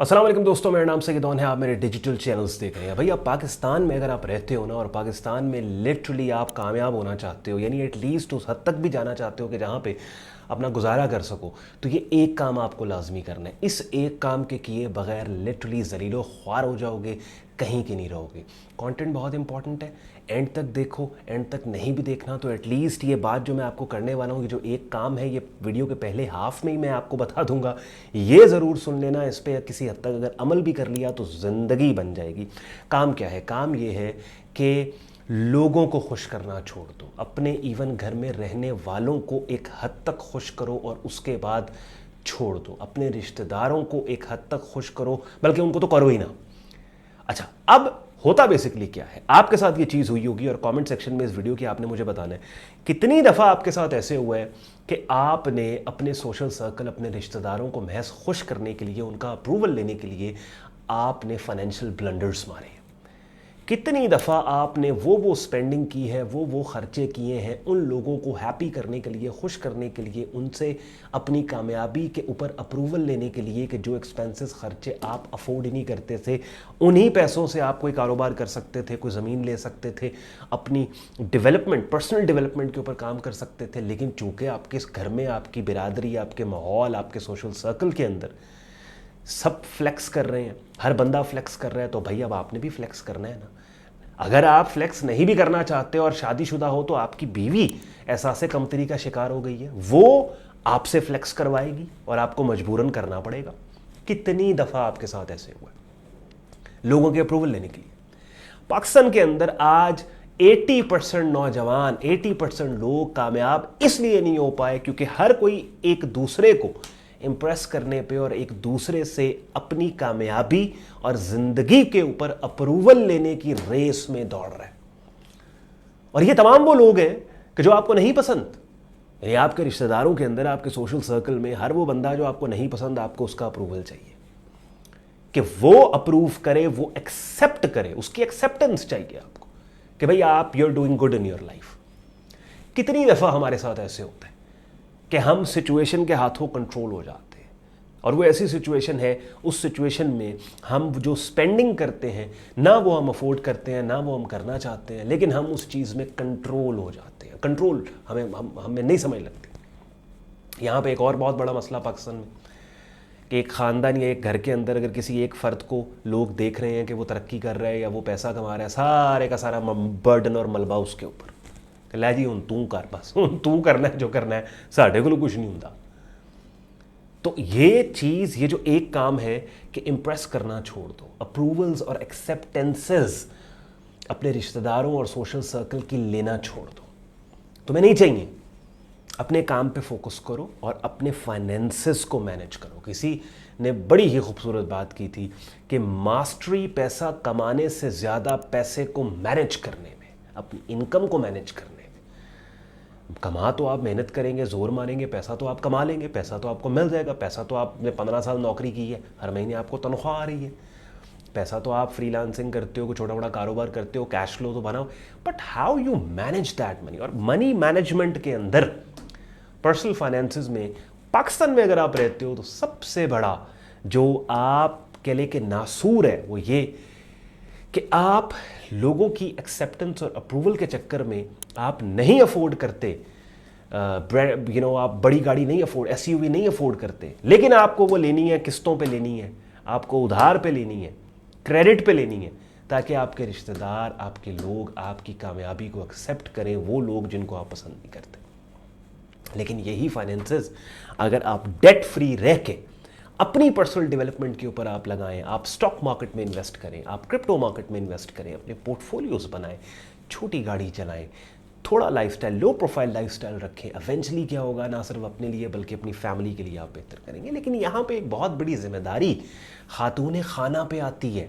अस्सलाम वालेकुम दोस्तों, मेरा नाम सैयदौन है। आप मेरे डिजिटल चैनल्स देख रहे हैं। भाई, आप पाकिस्तान में अगर आप रहते हो ना, और पाकिस्तान में लिटरली आप कामयाब होना चाहते हो, यानी एटलीस्ट उस हद तक भी जाना चाहते हो कि जहाँ पे अपना गुजारा कर सको, तो ये एक काम आपको लाजमी करना है। इस एक काम के किए बगैर लिटरली ज़लीलो ख्वार हो जाओगे, कहीं के नहीं रहोगे। कंटेंट बहुत इंपॉर्टेंट है, एंड तक देखो। एंड तक नहीं भी देखना तो एटलीस्ट ये बात जो मैं आपको करने वाला हूँ, ये जो एक काम है, ये वीडियो के पहले हाफ में ही मैं आपको बता दूंगा। ये ज़रूर सुन लेना, इस पर किसी हद तक अगर अमल भी कर लिया तो ज़िंदगी बन जाएगी। काम क्या है? काम ये है कि लोगों को खुश करना छोड़ दो, अपने इवन घर में रहने वालों को एक हद तक खुश करो और उसके बाद छोड़ दो। अपने रिश्तेदारों को एक हद तक खुश करो, बल्कि उनको तो करो ही ना। अच्छा, अब होता बेसिकली क्या है? आपके साथ ये चीज़ हुई होगी और कमेंट सेक्शन में इस वीडियो की आपने मुझे बताना है कितनी दफ़ा आपके साथ ऐसे हुआ है कि आपने अपने सोशल सर्कल, अपने रिश्तेदारों को महज खुश करने के लिए, उनका अप्रूवल लेने के लिए आपने फाइनेंशियल ब्लंडर्स मारे। कितनी दफ़ा आपने वो स्पेंडिंग की है, वो खर्चे किए हैं उन लोगों को हैप्पी करने के लिए, खुश करने के लिए, उनसे अपनी कामयाबी के ऊपर अप्रूवल लेने के लिए, कि जो एक्सपेंसेस खर्चे आप अफोर्ड ही नहीं करते थे, उन्हीं पैसों से आप कोई कारोबार कर सकते थे, कोई ज़मीन ले सकते थे, अपनी डेवलपमेंट, पर्सनल डेवलपमेंट के ऊपर काम कर सकते थे। लेकिन चूँकि आपके इस घर में, आपकी बिरादरी, आपके माहौल, आपके सोशल सर्कल के अंदर सब फ्लेक्स कर रहे हैं, हर बंदा फ्लेक्स कर रहा है, तो भाई अब आपने भी फ्लेक्स करना है ना। अगर आप फ्लेक्स नहीं भी करना चाहते और शादीशुदा हो, तो आपकी बीवी एहसास कमतरी का शिकार हो गई है, वो आपसे फ्लेक्स करवाएगी और आपको मजबूरन करना पड़ेगा। कितनी दफ़ा आपके साथ ऐसे हुआ लोगों के अप्रूवल लेने के लिए? पाकिस्तान के अंदर आज 80% नौजवान, 80% लोग कामयाब इसलिए नहीं हो पाए क्योंकि हर कोई एक दूसरे को इम्प्रेस करने पे और एक दूसरे से अपनी कामयाबी और ज़िंदगी के ऊपर अप्रूवल लेने की रेस में दौड़ रहा है। और ये तमाम वो लोग हैं कि जो आपको नहीं पसंद, यानी आपके रिश्तेदारों के अंदर, आपके सोशल सर्कल में हर वो बंदा जो आपको नहीं पसंद, आपको उसका अप्रूवल चाहिए कि वो अप्रूव करे, वो एक्सेप्ट करे, उसकी एक्सेप्टेंस चाहिए आपको कि भाई आप you are doing good in your life. कितनी दफ़ा हमारे साथ ऐसे होता है कि हम सिचुएशन के हाथों कंट्रोल हो जाते हैं, और वो ऐसी सिचुएशन है, उस सिचुएशन में हम जो स्पेंडिंग करते हैं ना वो हम अफोर्ड करते हैं, ना वो हम करना चाहते हैं, लेकिन हम उस चीज़ में कंट्रोल हो जाते हैं। कंट्रोल हमें नहीं समझ लगती। यहाँ पे एक और बहुत बड़ा मसला पाकिस्तान में कि एक ख़ानदान या एक घर के अंदर अगर किसी एक फ़र्द को लोग देख रहे हैं कि वो तरक्की कर रहा है या वो पैसा कमा रहा है, सारे का सारा बर्डन और मलबा उसके ऊपर, लै जी हूँ तू कर, बस तू करना है जो करना है, साढ़े को कुछ नहीं होता। तो ये चीज़, ये जो एक काम है कि इम्प्रेस करना छोड़ दो, अप्रूवल्स और एक्सेप्टेंसेस अपने रिश्तेदारों और सोशल सर्कल की लेना छोड़ दो। तुम्हें नहीं चाहिए। अपने काम पे फोकस करो और अपने फाइनेंसेस को मैनेज करो। किसी ने बड़ी ही खूबसूरत बात की थी कि मास्टरी पैसा कमाने से ज़्यादा पैसे को मैनेज करने में, अपनी इनकम को मैनेज करने में। कमा तो आप मेहनत करेंगे, जोर मारेंगे, पैसा तो आप कमा लेंगे, पैसा तो आपको मिल जाएगा, पैसा तो आपने 15 साल नौकरी की है, हर महीने आपको तनख्वाह आ रही है, पैसा तो आप फ्रीलांसिंग करते हो, कोई छोटा मोटा कारोबार करते हो, कैश फ्लो तो बनाओ। But how you manage that money, और मनी मैनेजमेंट के अंदर, पर्सनल फाइनेंसेस में, पाकिस्तान में अगर आप रहते हो तो सबसे बड़ा जो आपके लिए के नासूर है वो ये कि आप लोगों की एक्सेप्टेंस और अप्रूवल के चक्कर में आप नहीं अफोर्ड करते, आप बड़ी गाड़ी नहीं अफोर्ड, एसयूवी नहीं अफोर्ड करते, लेकिन आपको वो लेनी है, किस्तों पे लेनी है, आपको उधार पे लेनी है, क्रेडिट पे लेनी है, ताकि आपके रिश्तेदार, आपके लोग आपकी कामयाबी को एक्सेप्ट करें, वो लोग जिनको आप पसंद नहीं करते। लेकिन यही फाइनेंसेस अगर आप डेट फ्री रह के अपनी पर्सनल डेवलपमेंट के ऊपर आप लगाएं, आप स्टॉक मार्केट में इन्वेस्ट करें, आप क्रिप्टो मार्केट में इन्वेस्ट करें, अपने पोर्टफोलियोज बनाएं, छोटी गाड़ी चलाएं, थोड़ा लाइफस्टाइल, लो प्रोफाइल लाइफस्टाइल रखें, इवेंचुअली क्या होगा, ना सिर्फ अपने लिए बल्कि अपनी फैमिली के लिए आप बेहतर करेंगे। लेकिन यहाँ पे एक बहुत बड़ी जिम्मेदारी खातून खाना पे आती है,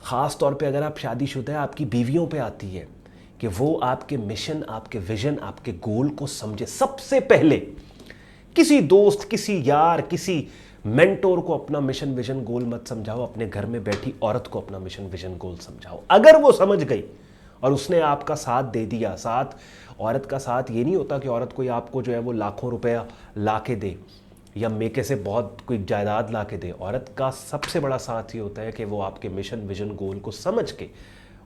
ख़ास तौर पे अगर आप शादीशुदा हैं, आपकी बीवियों पे आती है कि वो आपके मिशन, आपके विजन, आपके गोल को समझे। सबसे पहले किसी दोस्त, किसी यार, किसी मेंटोर को अपना मिशन, विजन, गोल मत समझाओ, अपने घर में बैठी औरत को अपना मिशन, विजन, गोल समझाओ। अगर वो समझ गई और उसने आपका साथ दे दिया, साथ औरत का साथ ये नहीं होता कि औरत कोई आपको जो है वो लाखों रुपया ला के दे, या मेके से बहुत कोई जायदाद ला के दे। औरत का सबसे बड़ा साथ ये होता है कि वो आपके मिशन, विजन, गोल को समझ के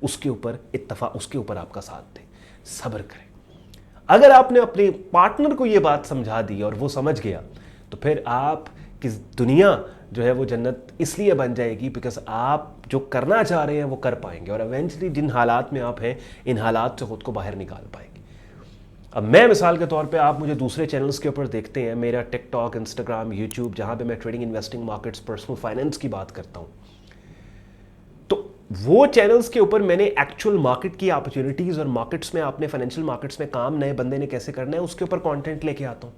उसके ऊपर आपका साथ दे, सब्र करे। अगर आपने अपने पार्टनर को ये बात समझा दी और वो समझ गया, तो फिर आप की दुनिया जो है वो जन्नत इसलिए बन जाएगी बिकॉज आप जो करना चाह रहे हैं वो कर पाएंगे और इवेंचुअली जिन हालात में आप हैं, इन हालात से खुद को बाहर निकाल पाएंगे। अब मैं मिसाल के तौर पे, आप मुझे दूसरे चैनल्स के ऊपर देखते हैं, मेरा टिकटॉक, इंस्टाग्राम, यूट्यूब, जहाँ पे मैं trading, investing, markets, personal finance की बात करता हूँ, तो वो चैनल्स के ऊपर मैंने एक्चुअल मार्केट की अपॉर्चुनिटीज़ और मार्केट्स में, आपने फाइनेंशियल मार्केट्स में काम नए बंदे ने कैसे करना है उसके ऊपर कंटेंट लेके आता हूँ।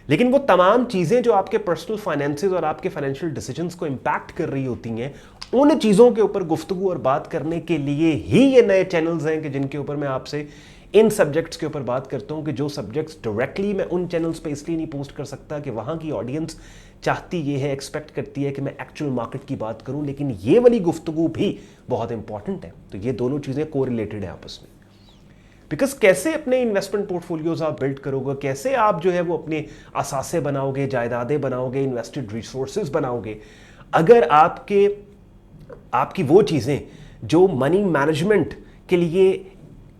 लेकिन वो तमाम चीज़ें जो आपके पर्सनल फाइनेंसेस और आपके फाइनेंशियल डिसीजंस को इम्पैक्ट कर रही होती हैं, उन चीज़ों के ऊपर गुफ्तगू और बात करने के लिए ही ये नए चैनल्स हैं कि जिनके ऊपर मैं आपसे इन सब्जेक्ट्स के ऊपर बात करता हूं कि जो सब्जेक्ट्स डायरेक्टली मैं उन चैनल्स पे इसलिए नहीं पोस्ट कर सकता कि वहां की ऑडियंस चाहती ये है, एक्सपेक्ट करती है कि मैं एक्चुअल मार्केट की बात करूं, लेकिन ये वाली गुफ्तगू भी बहुत इंपॉर्टेंट है। तो ये दोनों चीज़ें कोरिलेटेड है आपस में। बिकॉज कैसे अपने इन्वेस्टमेंट पोर्टफोलियोज आप बिल्ड करोगे, कैसे आप जो है वो अपने असासे बनाओगे, जायदादें बनाओगे, इन्वेस्टेड रिसोर्सेज बनाओगे, अगर आपकी वो चीज़ें जो मनी मैनेजमेंट के लिए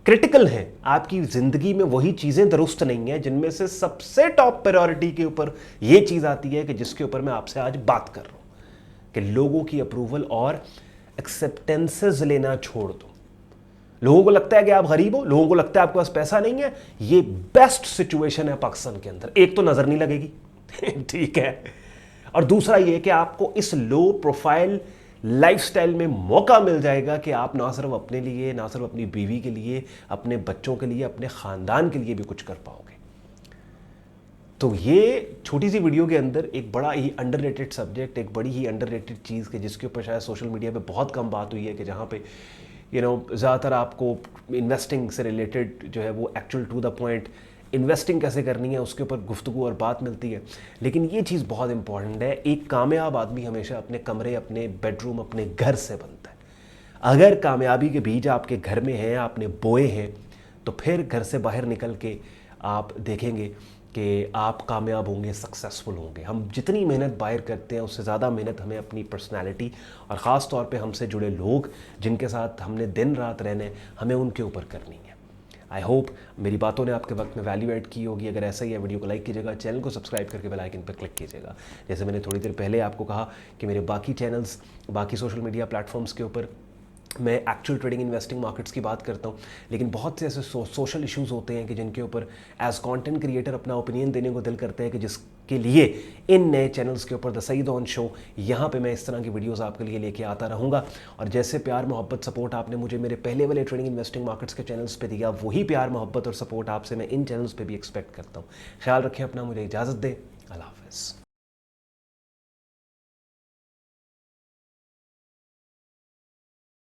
क्रिटिकल हैं, आपकी ज़िंदगी में वही चीज़ें दुरुस्त नहीं हैं, जिनमें से सबसे टॉप प्रायोरिटी के ऊपर ये चीज़ आती है कि जिसके ऊपर मैं आपसे आज बात कर रहा हूँ कि लोगों की अप्रूवल और एक्सेप्टेंसेस लेना छोड़ दो। लोगों को लगता है कि आप गरीब हो, लोगों को लगता है आपके पास पैसा नहीं है। ये बेस्ट सिचुएशन है पाकिस्तान के अंदर। एक तो नज़र नहीं लगेगी ठीक है, और दूसरा ये कि आपको इस लो प्रोफाइल लाइफस्टाइल में मौका मिल जाएगा कि आप ना सिर्फ अपने लिए, ना सिर्फ अपनी बीवी के लिए, अपने बच्चों के लिए, अपने ख़ानदान के लिए भी कुछ कर पाओगे। तो ये छोटी सी वीडियो के अंदर एक बड़ा ही अंडररेटेड सब्जेक्ट, एक बड़ी ही अंडररेटेड चीज़ के जिसके ऊपर शायद सोशल मीडिया पे बहुत कम बात हुई है, कि जहाँ पे ज़्यादातर आपको इन्वेस्टिंग से रिलेटेड जो है वो actual to the point investing कैसे करनी है उसके ऊपर गुफ्तगू और बात मिलती है। लेकिन ये चीज़ बहुत इंपॉर्टेंट है, एक कामयाब आदमी हमेशा अपने कमरे, अपने बेडरूम, अपने घर से बनता है। अगर कामयाबी के बीज आपके घर में हैं, आपने बोए हैं, तो फिर घर से बाहर निकल के आप देखेंगे कि आप कामयाब होंगे, सक्सेसफुल होंगे। हम जितनी मेहनत बाहर करते हैं उससे ज़्यादा मेहनत हमें अपनी पर्सनालिटी और ख़ास तौर पे हमसे जुड़े लोग जिनके साथ हमने दिन रात रहने, हमें उनके ऊपर करनी है। आई होप मेरी बातों ने आपके वक्त में वैल्यू ऐड की होगी। अगर ऐसा ही है, वीडियो को लाइक कीजिएगा, चैनल को सब्सक्राइब करके बेल आइकन पर क्लिक कीजिएगा। जैसे मैंने थोड़ी देर पहले आपको कहा कि मेरे बाकी चैनल्स, बाकी सोशल मीडिया प्लेटफॉर्म्स के ऊपर मैं एक्चुअल ट्रेडिंग, इन्वेस्टिंग, मार्केट्स की बात करता हूँ, लेकिन बहुत से ऐसे सोशल इश्यूज़ होते हैं कि जिनके ऊपर एज कंटेंट क्रिएटर अपना ओपिनियन देने को दिल करते हैं, कि जिसके लिए इन नए चैनल्स के ऊपर द सईद ऑन शो, यहाँ पे मैं इस तरह की वीडियोस आपके लिए लेके आता रहूँगा। और जैसे प्यार मोहब्बत सपोर्ट आपने मुझे मेरे पहले वाले ट्रेडिंग, इन्वेस्टिंग, मार्केट्स के चैनल्स पे दिया, वही प्यार मोहब्बत और सपोर्ट आपसे मैं इन चैनल्स पर भी एक्सपेक्ट करता हूँ। ख्याल रखें अपना, मुझे इजाज़त दें। अल्लाह हाफ़िज़।